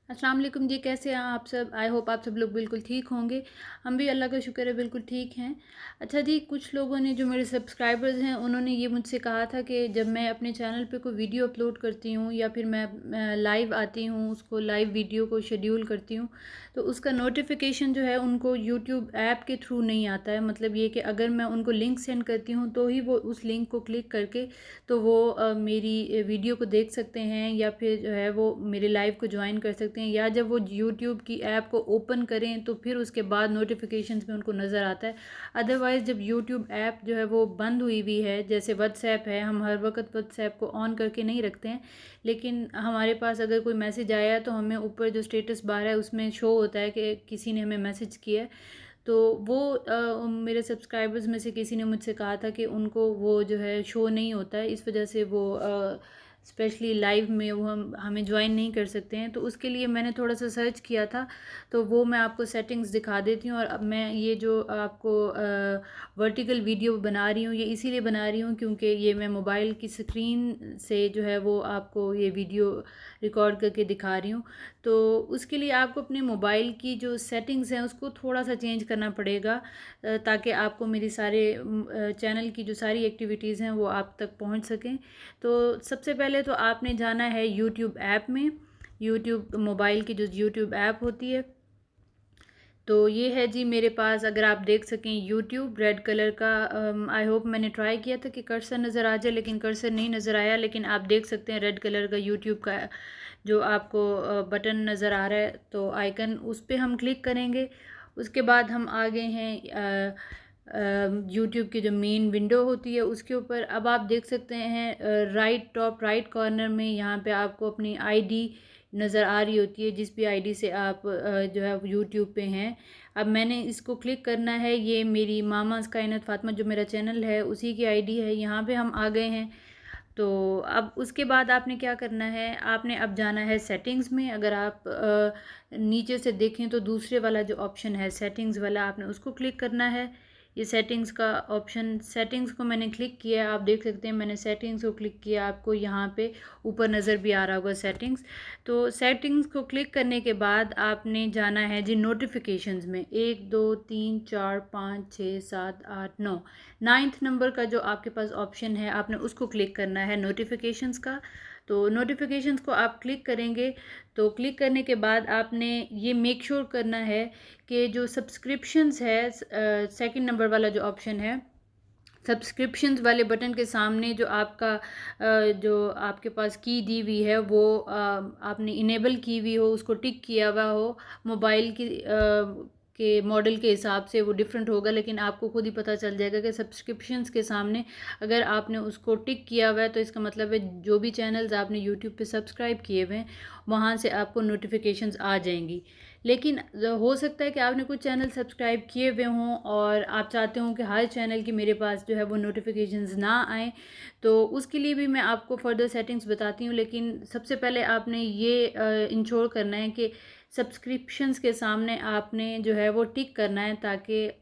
अस्सलाम वालेकुम जी, कैसे हैं आप सब? आई होप आप सब लोग बिल्कुल ठीक होंगे। हम भी अल्लाह का शुक्र है बिल्कुल ठीक हैं। अच्छा जी, कुछ लोगों ने जो मेरे सब्सक्राइबर्स हैं उन्होंने ये मुझसे कहा था कि जब मैं अपने चैनल पे कोई वीडियो अपलोड करती हूँ या फिर मैं लाइव आती हूँ, उसको लाइव वीडियो को शेड्यूल करती हूँ, तो उसका नोटिफिकेशन जो है उनको यूट्यूब ऐप के थ्रू नहीं आता है। मतलब ये कि अगर मैं उनको लिंक सेंड करती हूँ तो ही वो उस लिंक को क्लिक करके तो वो मेरी वीडियो को देख सकते हैं या फिर जो है वो मेरे लाइव को ज्वाइन कर सकते हैं, या जब वो यूट्यूब की ऐप को ओपन करें तो फिर उसके बाद नोटिफिकेशंस में उनको नज़र आता है। अदरवाइज़ जब यूट्यूब ऐप जो है वो बंद हुई हुई है, जैसे व्हाट्सएप है, हम हर वक्त व्हाट्सएप को ऑन करके नहीं रखते हैं, लेकिन हमारे पास अगर कोई मैसेज आया तो हमें ऊपर जो स्टेटस बार है उसमें शो होता है कि किसी ने हमें मैसेज किया है। तो वो मेरे सब्सक्राइबर्स में से किसी ने मुझसे कहा था कि उनको वो जो है शो नहीं होता है, इस वजह से वो स्पेशली लाइव में वो हमें ज्वाइन नहीं कर सकते हैं। तो उसके लिए मैंने थोड़ा सा सर्च किया था, तो वो मैं आपको सेटिंग्स दिखा देती हूँ। और अब मैं ये जो आपको वर्टिकल वीडियो बना रही हूँ ये इसीलिए बना रही हूँ क्योंकि ये मैं मोबाइल की स्क्रीन से जो है वो आपको ये वीडियो रिकॉर्ड करके दिखा रही हूँ। तो उसके लिए आपको अपने मोबाइल की जो सेटिंग्स हैं उसको थोड़ा सा चेंज करना पड़ेगा, ताकि आपको मेरी सारे चैनल की जो सारी एक्टिविटीज़ हैं वो आप तक पहुंच सकें। तो सबसे पहले तो आपने जाना है यूट्यूब ऐप में। यूट्यूब मोबाइल की जो यूट्यूब ऐप होती है, तो ये है जी मेरे पास, अगर आप देख सकें यूट्यूब रेड कलर का। आई होप मैंने ट्राई किया था कि कर्सर नज़र आ जाए, लेकिन कर्सर नहीं नज़र आया। लेकिन आप देख सकते हैं रेड कलर का यूट्यूब का जो आपको बटन नज़र आ रहा है, तो आइकन उस पर हम क्लिक करेंगे। उसके बाद हम आ गए हैं यूट्यूब की जो मेन विंडो होती है उसके ऊपर। अब आप देख सकते हैं राइट टॉप राइट कॉर्नर में यहाँ पे आपको अपनी आईडी नज़र आ रही होती है, जिस भी आईडी से आप जो है यूट्यूब पे हैं। अब मैंने इसको क्लिक करना है, ये मेरी मामाज़ कायनात फ़ातिमा जो मेरा चैनल है उसी की आईडी है। यहाँ पे हम आ गए हैं। तो अब उसके बाद आपने क्या करना है, आपने अब जाना है सेटिंग्स में। अगर आप नीचे से देखें तो दूसरे वाला जो ऑप्शन है सेटिंग्स वाला, आपने उसको क्लिक करना है। ये सेटिंग्स का ऑप्शन, सेटिंग्स को मैंने क्लिक किया, आप देख सकते हैं मैंने सेटिंग्स को क्लिक किया, आपको यहाँ पे ऊपर नज़र भी आ रहा होगा सेटिंग्स। तो सेटिंग्स को क्लिक करने के बाद आपने जाना है जी नोटिफिकेशंस में। 1 2 3 4 5 6 7 8 9 नाइन्थ नंबर का जो आपके पास ऑप्शन है आपने उसको क्लिक करना है नोटिफिकेशंस का। तो नोटिफिकेशंस को आप क्लिक करेंगे, तो क्लिक करने के बाद आपने ये मेक श्योर करना है कि जो सब्सक्रिप्शंस है, सेकंड नंबर वाला जो ऑप्शन है सब्सक्रिप्शंस वाले बटन के सामने जो आपका जो आपके पास की दी हुई है वो आपने इनेबल की हुई हो, उसको टिक किया हुआ हो। मोबाइल की के मॉडल के हिसाब से वो डिफरेंट होगा, लेकिन आपको खुद ही पता चल जाएगा कि सब्सक्रिप्शंस के सामने अगर आपने उसको टिक किया हुआ है तो इसका मतलब है जो भी चैनल्स आपने यूट्यूब पे सब्सक्राइब किए हुए हैं वहाँ से आपको नोटिफिकेशंस आ जाएंगी। लेकिन हो सकता है कि आपने कुछ चैनल सब्सक्राइब किए हुए हों और आप चाहते हो कि हर चैनल की मेरे पास जो है वो नोटिफिकेशंस ना आए, तो उसके लिए भी मैं आपको फर्दर सेटिंग्स बताती हूँ। लेकिन सबसे पहले आपने ये इंश्योर करना है कि सब्सक्रिप्शंस के सामने आपने जो है वो टिक करना है, ताकि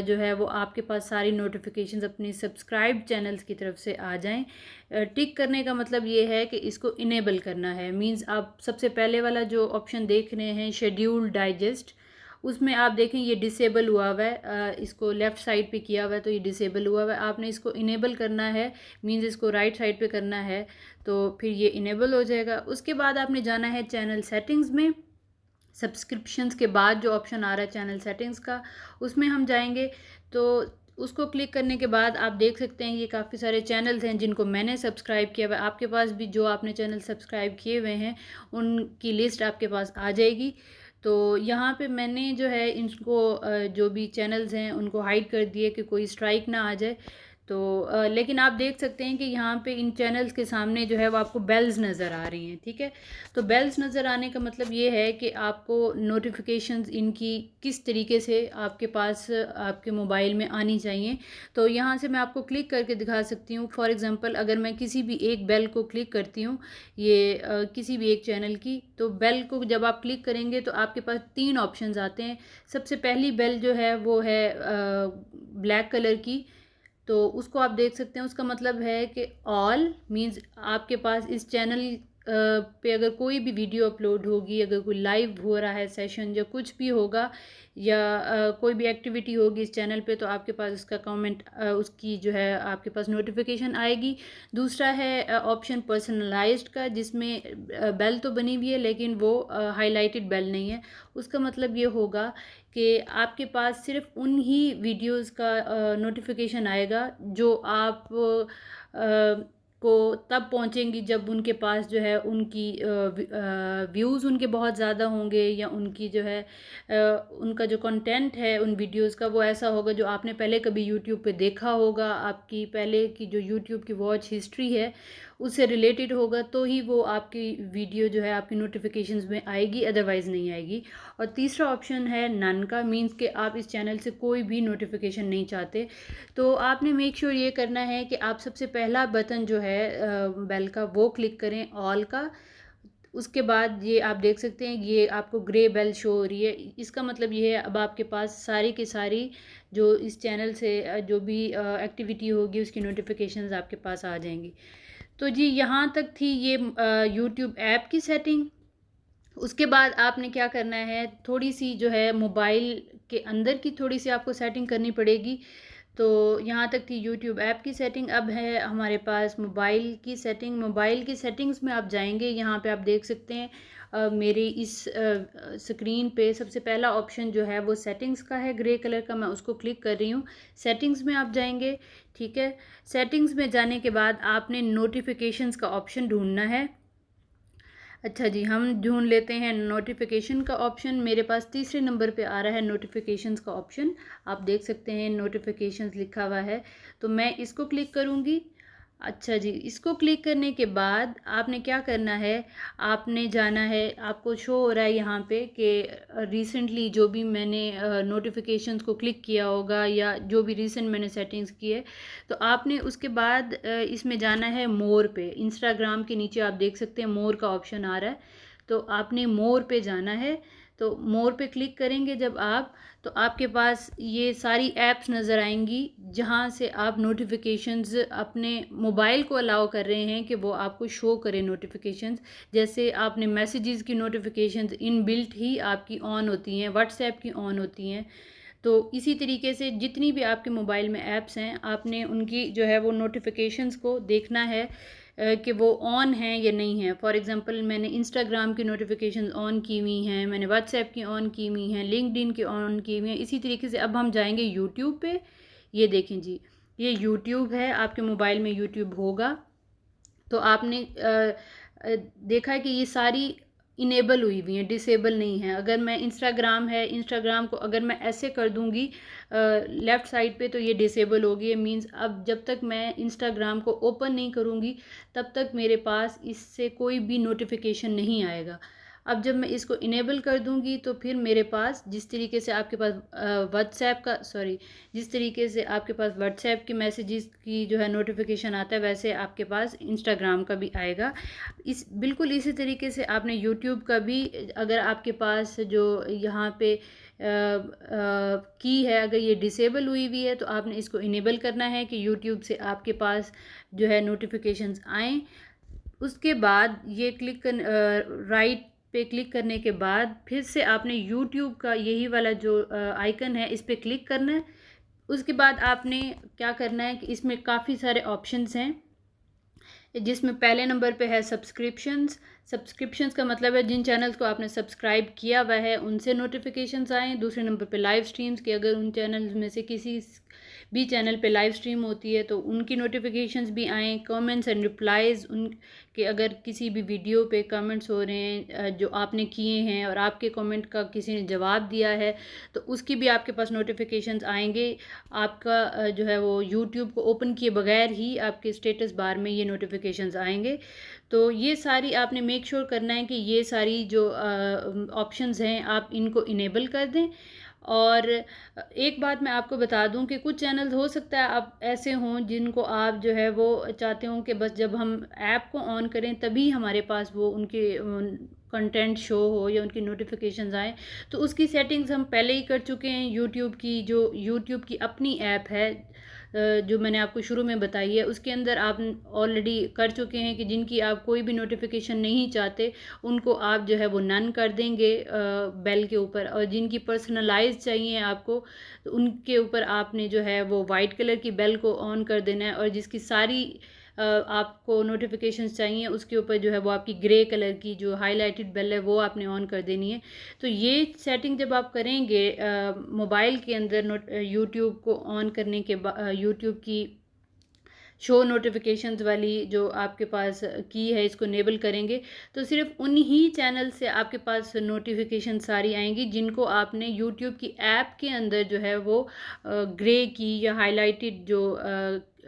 जो है वो आपके पास सारी नोटिफिकेशंस अपनी सब्सक्राइब चैनल्स की तरफ से आ जाएं। टिक करने का मतलब ये है कि इसको इनेबल करना है। मींस आप सबसे पहले वाला जो ऑप्शन देख रहे हैं शेड्यूल डाइजेस्ट, उसमें आप देखें ये डिसेबल हुआ हुआ है, इसको लेफ़्ट साइड पे किया हुआ है तो ये डिसेबल हुआ हुआ है। आपने इसको इनेबल करना है, मींस इसको राइट साइड पे करना है, तो फिर ये इनेबल हो जाएगा। उसके बाद आपने जाना है चैनल सेटिंग्स में। सब्सक्रिप्शंस के बाद जो ऑप्शन आ रहा है चैनल सेटिंग्स का, उसमें हम जाएंगे। तो उसको क्लिक करने के बाद आप देख सकते हैं ये काफ़ी सारे चैनल्स हैं जिनको मैंने सब्सक्राइब किया हुआ है। आपके पास भी जो आपने चैनल सब्सक्राइब किए हुए हैं उनकी लिस्ट आपके पास आ जाएगी। तो यहाँ पे मैंने जो है इनको जो भी चैनल्स हैं उनको हाइड कर दिए कि कोई स्ट्राइक ना आ जाए। तो लेकिन आप देख सकते हैं कि यहाँ पे इन चैनल्स के सामने जो है वो आपको बेल्स नज़र आ रही हैं, ठीक है। तो बेल्स नज़र आने का मतलब ये है कि आपको नोटिफिकेशंस इनकी किस तरीके से आपके पास आपके मोबाइल में आनी चाहिए। तो यहाँ से मैं आपको क्लिक करके दिखा सकती हूँ। फॉर एग्ज़ाम्पल अगर मैं किसी भी एक बेल को क्लिक करती हूँ, ये किसी भी एक चैनल की, तो बेल को जब आप क्लिक करेंगे तो आपके पास 3 ऑप्शंस आते हैं। सबसे पहली बेल जो है वो है ब्लैक कलर की, तो उसको आप देख सकते हैं। उसका मतलब है कि ऑल मींस आपके पास इस चैनल पे अगर कोई भी वीडियो अपलोड होगी, अगर कोई लाइव हो रहा है सेशन या कुछ भी होगा या कोई भी एक्टिविटी होगी इस चैनल पे, तो आपके पास उसका कमेंट उसकी जो है आपके पास नोटिफिकेशन आएगी। दूसरा है ऑप्शन पर्सनलाइज्ड का, जिसमें बेल तो बनी हुई है लेकिन वो हाईलाइटेड बेल नहीं है। उसका मतलब ये होगा कि आपके पास सिर्फ उन ही वीडियोस का नोटिफिकेशन आएगा जो आप को तब पहुंचेंगी जब उनके पास जो है उनकी व्यूज़ उनके बहुत ज़्यादा होंगे, या उनकी जो है उनका जो कंटेंट है उन वीडियोस का वो ऐसा होगा जो आपने पहले कभी यूट्यूब पे देखा होगा, आपकी पहले की जो यूट्यूब की वॉच हिस्ट्री है उससे रिलेटेड होगा, तो ही वो आपकी वीडियो जो है आपकी नोटिफिकेशंस में आएगी, अदरवाइज़ नहीं आएगी। और तीसरा ऑप्शन है नन का, मीन्स कि आप इस चैनल से कोई भी नोटिफिकेशन नहीं चाहते। तो आपने मेक श्योर ये करना है कि आप सबसे पहला बटन जो है बेल का वो क्लिक करें, ऑल का। उसके बाद ये आप देख सकते हैं ये आपको ग्रे बेल शो हो रही है। इसका मतलब ये है अब आपके पास सारी की सारी जो इस चैनल से जो भी एक्टिविटी होगी उसकी नोटिफिकेशंस आपके पास आ जाएंगी। तो जी यहाँ तक थी ये यूट्यूब ऐप की सेटिंग। उसके बाद आपने क्या करना है, थोड़ी सी जो है मोबाइल के अंदर की थोड़ी सी आपको सेटिंग करनी पड़ेगी। तो यहाँ तक थी यूट्यूब ऐप की सेटिंग। अब है हमारे पास मोबाइल की सेटिंग। मोबाइल की सेटिंग्स में आप जाएंगे, यहाँ पे आप देख सकते हैं मेरी इस स्क्रीन पे सबसे पहला ऑप्शन जो है वो सेटिंग्स का है, ग्रे कलर का। मैं उसको क्लिक कर रही हूँ। सेटिंग्स में आप जाएंगे, ठीक है। सेटिंग्स में जाने के बाद आपने नोटिफिकेशंस का ऑप्शन ढूंढना है। अच्छा जी, हम ढूंढ लेते हैं नोटिफिकेशन का ऑप्शन। मेरे पास तीसरे नंबर पे आ रहा है नोटिफिकेशंस का ऑप्शन। आप देख सकते हैं नोटिफिकेशंस लिखा हुआ है, तो मैं इसको क्लिक करूँगी। अच्छा जी, इसको क्लिक करने के बाद आपने क्या करना है, आपने जाना है, आपको शो हो रहा है यहाँ पे कि रिसेंटली जो भी मैंने नोटिफिकेशंस को क्लिक किया होगा या जो भी रिसेंट मैंने सेटिंग्स की है, तो आपने उसके बाद इसमें जाना है मोर पे। इंस्टाग्राम के नीचे आप देख सकते हैं मोर का ऑप्शन आ रहा है, तो आपने मोर पे जाना है। तो मोर पे क्लिक करेंगे जब आप, तो आपके पास ये सारी ऐप्स नज़र आएंगी जहाँ से आप नोटिफिकेशंस अपने मोबाइल को अलाउ कर रहे हैं कि वो आपको शो करें नोटिफिकेशंस। जैसे आपने मैसेजेस की नोटिफिकेशंस इन बिल्ट ही आपकी ऑन होती हैं, व्हाट्सएप की ऑन होती हैं। तो इसी तरीके से जितनी भी आपके मोबाइल में ऐप्स हैं आपने उनकी जो है वो नोटिफिकेशंस को देखना है कि वो ऑन हैं या नहीं है। फॉर एग्ज़ाम्पल मैंने इंस्टाग्राम की नोटिफिकेशंस ऑन की हुई हैं, मैंने व्हाट्सएप की ऑन की हुई हैं, लिंक्डइन की ऑन की हुई हैं। इसी तरीके से अब हम जाएंगे यूट्यूब पे। ये देखें जी, ये यूट्यूब है, आपके मोबाइल में यूट्यूब होगा। तो आपने देखा है कि ये सारी इनेबल हुई हुई हैं, डिसेबल नहीं है। अगर मैं इंस्टाग्राम है, इंस्टाग्राम को अगर मैं ऐसे कर दूंगी लेफ़्ट साइड पे, तो ये डिसेबल होगी। मींस अब जब तक मैं इंस्टाग्राम को ओपन नहीं करूंगी तब तक मेरे पास इससे कोई भी नोटिफिकेशन नहीं आएगा। अब जब मैं इसको इनेबल कर दूंगी तो फिर मेरे पास जिस तरीके से आपके पास व्हाट्सएप का जिस तरीके से आपके पास व्हाट्सएप के मैसेजेस की जो है नोटिफिकेशन आता है, वैसे आपके पास इंस्टाग्राम का भी आएगा। बिल्कुल इसी तरीके से आपने यूट्यूब का भी, अगर आपके पास जो यहाँ पे की है अगर ये डिसेबल हुई हुई है, तो आपने इसको इनेबल करना है कि यूट्यूब से आपके पास जो है नोटिफिकेशंस आएँ। उसके बाद ये क्लिक कर राइट पे क्लिक करने के बाद फिर से आपने यूट्यूब का यही वाला जो आइकन है इस पर क्लिक करना है। उसके बाद आपने क्या करना है कि इसमें काफ़ी सारे ऑप्शंस हैं, जिसमें पहले नंबर पे है सब्सक्रिप्शंस। सब्सक्रिप्शंस का मतलब है जिन चैनल्स को आपने सब्सक्राइब किया हुआ है उनसे नोटिफिकेशंस आएँ। दूसरे नंबर पे लाइव स्ट्रीम्स के, अगर उन चैनल्स में से किसी भी चैनल पे लाइव स्ट्रीम होती है तो उनकी नोटिफिकेशंस भी आएँ। कमेंट्स एंड रिप्लाइज़, उनके अगर किसी भी वीडियो पे कमेंट्स हो रहे हैं जो आपने किए हैं और आपके कमेंट का किसी ने जवाब दिया है, तो उसकी भी आपके पास नोटिफिकेशंस आएंगे। आपका जो है वो यूट्यूब को ओपन किए बगैर ही आपके स्टेटस बार में ये नोटिफिकेशंस आएंगे। तो ये सारी आपने मेक श्योर करना है कि ये सारी जो ऑप्शंस हैं आप इनको इनेबल कर दें। और एक बात मैं आपको बता दूं कि कुछ चैनल्स हो सकता है आप ऐसे हों जिनको आप जो है वो चाहते हों कि बस जब हम ऐप को ऑन करें तभी हमारे पास वो उनके कंटेंट शो हो या उनकी नोटिफिकेशंस आए। तो उसकी सेटिंग्स हम पहले ही कर चुके हैं। यूट्यूब की जो यूट्यूब की अपनी ऐप है जो मैंने आपको शुरू में बताई है उसके अंदर आप ऑलरेडी कर चुके हैं कि जिनकी आप कोई भी नोटिफिकेशन नहीं चाहते उनको आप जो है वो नन कर देंगे बेल के ऊपर, और जिनकी पर्सनलाइज चाहिए आपको तो उनके ऊपर आपने जो है वो वाइट कलर की बेल को ऑन कर देना है, और जिसकी सारी आपको नोटिफिकेशंस चाहिए उसके ऊपर जो है वो आपकी ग्रे कलर की जो हाईलाइटेड बेल है वो आपने ऑन कर देनी है। तो ये सेटिंग जब आप करेंगे मोबाइल के अंदर यूट्यूब को ऑन करने के बाद, यूट्यूब की शो नोटिफिकेशंस वाली जो आपके पास की है इसको इनेबल करेंगे तो सिर्फ उन्हीं चैनल से आपके पास नोटिफिकेशन सारी आएंगी जिनको आपने यूट्यूब की ऐप के अंदर जो है वो ग्रे की या हाईलाइटेड जो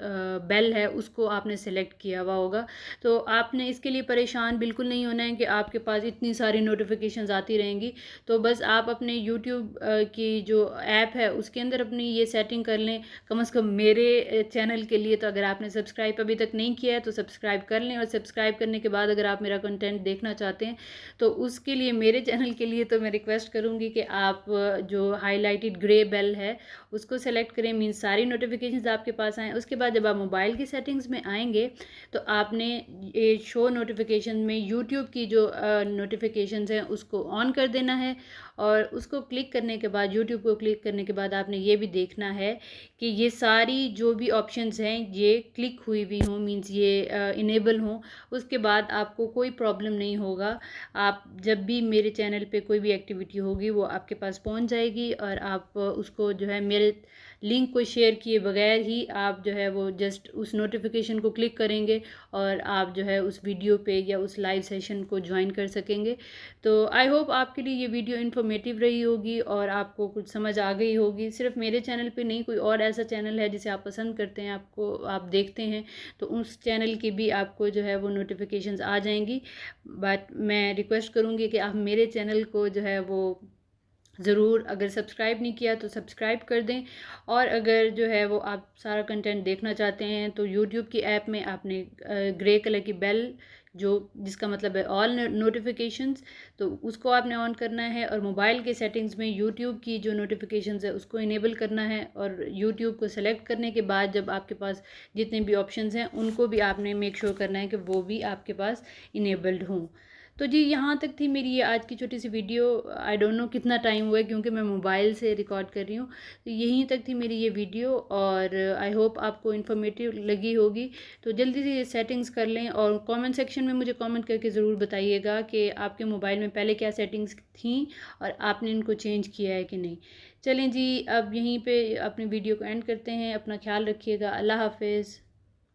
बेल है उसको आपने सेलेक्ट किया हुआ होगा। तो आपने इसके लिए परेशान बिल्कुल नहीं होना है कि आपके पास इतनी सारी नोटिफिकेशंस आती रहेंगी। तो बस आप अपने यूट्यूब की जो ऐप है उसके अंदर अपनी ये सेटिंग कर लें। कम से कम मेरे चैनल के लिए तो अगर आपने सब्सक्राइब अभी तक नहीं किया है तो सब्सक्राइब कर लें, और सब्सक्राइब करने के बाद अगर आप मेरा कंटेंट देखना चाहते हैं तो उसके लिए मेरे चैनल के लिए तो मैं रिक्वेस्ट करूँगी कि आप जो हाईलाइटेड ग्रे बेल है उसको सेलेक्ट करें, मीन्स सारी नोटिफिकेशंस आपके पास आएँ। उसके बाद जब आप मोबाइल की सेटिंग्स में आएंगे तो आपने ये शो नोटिफिकेशन में यूट्यूब की जो नोटिफिकेशंस हैं उसको ऑन कर देना है, और उसको क्लिक करने के बाद, यूट्यूब को क्लिक करने के बाद आपने ये भी देखना है कि ये सारी जो भी ऑप्शंस हैं ये क्लिक हुई हुई हों, मीन्स ये इनेबल हों। उसके बाद आपको कोई प्रॉब्लम नहीं होगा। आप जब भी मेरे चैनल पे कोई भी एक्टिविटी होगी वो आपके पास पहुंच जाएगी, और आप उसको जो है मेरे लिंक को शेयर किए बगैर ही आप जो है वो जस्ट उस नोटिफिकेशन को क्लिक करेंगे और आप जो है उस वीडियो पे या उस लाइव सेशन को ज्वाइन कर सकेंगे। तो आई होप आपके लिए ये वीडियो इन्फॉर्मेटिव रही होगी और आपको कुछ समझ आ गई होगी। सिर्फ मेरे चैनल पे नहीं, कोई और ऐसा चैनल है जिसे आप पसंद करते हैं, आपको आप देखते हैं, तो उस चैनल की भी आपको जो है वो नोटिफिकेशंस आ जाएंगी। बट मैं रिक्वेस्ट करूँगी कि आप मेरे चैनल को जो है वो ज़रूर, अगर सब्सक्राइब नहीं किया तो सब्सक्राइब कर दें, और अगर जो है वो आप सारा कंटेंट देखना चाहते हैं तो यूट्यूब की ऐप में आपने ग्रे कलर की बेल जो जिसका मतलब है ऑल नोटिफिकेशंस, तो उसको आपने ऑन करना है, और मोबाइल के सेटिंग्स में यूट्यूब की जो नोटिफिकेशंस है उसको इनेबल करना है, और यूट्यूब को सेलेक्ट करने के बाद जब आपके पास जितने भी ऑप्शंस हैं उनको भी आपने मेक श्योर करना है कि वो भी आपके पास इनेबल्ड हों। तो जी यहाँ तक थी मेरी ये आज की छोटी सी वीडियो। आई डोंट नो कितना टाइम हुआ है क्योंकि मैं मोबाइल से रिकॉर्ड कर रही हूँ। तो यहीं तक थी मेरी ये वीडियो, और आई होप आपको इन्फॉर्मेटिव लगी होगी। तो जल्दी से ये सेटिंग्स कर लें, और कमेंट सेक्शन में मुझे कमेंट करके ज़रूर बताइएगा कि आपके मोबाइल में पहले क्या सेटिंग्स थी और आपने इनको चेंज किया है कि नहीं। चलें जी, अब यहीं पर अपनी वीडियो को एंड करते हैं। अपना ख्याल रखिएगा। अल्लाह हाफिज़।